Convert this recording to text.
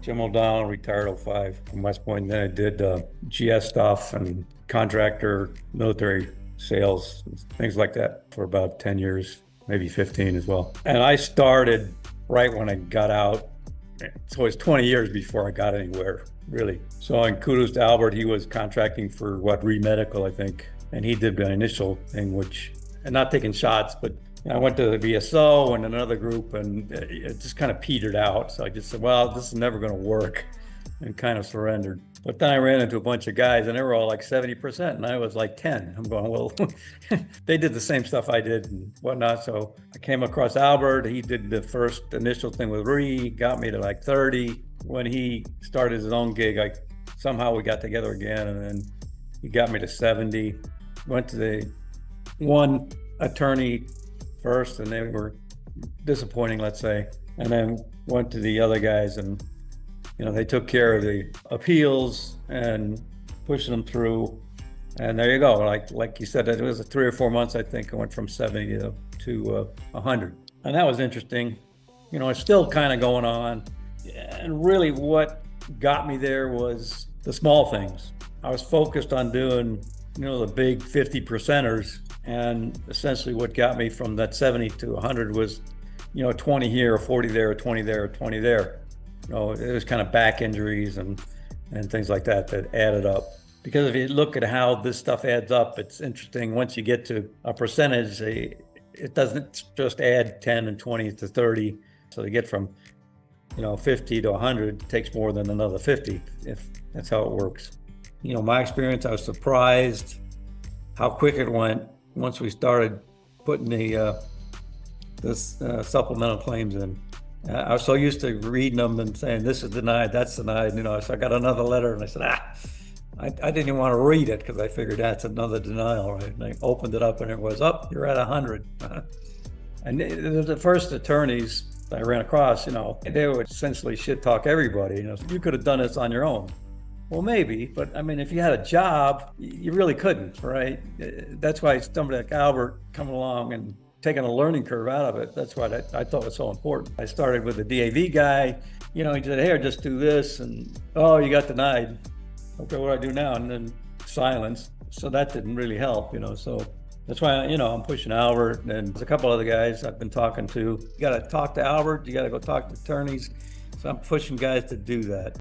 Jim O'Donnell, retired '05 from West Point. And then I did GS stuff and contractor, military sales, things like that for about 10 years, maybe 15 as well. And I started right when I got out. So it's 20 years before I got anywhere, really. So and kudos to Albert, he was contracting for Re-Medical, I think. And he did the initial thing, which, and not taking shots, but I went to the VSO and another group and it just kind of petered out. So I just said, well, this is never going to work, and kind of surrendered. But then I ran into a bunch of guys and they were all like 70% and I was like 10. I'm going, well, they did the same stuff I did and whatnot. So I came across Albert. He did the first initial thing with got me to like 30. When he started his own gig, somehow we got together again and then he got me to 70. Went to the one attorney first and they were disappointing, let's say, and then went to the other guys and they took care of the appeals and pushing them through, and there you go. Like you said, it was 3 or 4 months. I think I went from 70 to 100, and that was interesting. It's still kind of going on, and really what got me there was the small things. I was focused on doing the big 50 percenters, and essentially what got me from that 70 to 100 was 20 here, or 40 there, or 20 there, or 20 there. It was kind of back injuries and things like that added up. Because if you look at how this stuff adds up, it's interesting. Once you get to a percentage, it doesn't just add 10 and 20 to 30. So to get from 50 to 100 takes more than another 50, if that's how it works. My experience, I was surprised how quick it went once we started putting the supplemental claims in. I was so used to reading them and saying, this is denied, that's denied, so I got another letter and I said, I didn't even want to read it because I figured that's another denial, right? And I opened it up and it was, you're at 100. And the first attorneys I ran across, they would essentially shit talk everybody. You could have done this on your own. Well, maybe, but if you had a job, you really couldn't, right? That's why somebody like Albert coming along and taking a learning curve out of it. That's why I thought was so important. I started with the DAV guy. He said, here, just do this. And, you got denied. Okay, what do I do now? And then silence. So that didn't really help, So that's why, I'm pushing Albert. And there's a couple other guys I've been talking to. You got to talk to Albert. You got to go talk to attorneys. So I'm pushing guys to do that.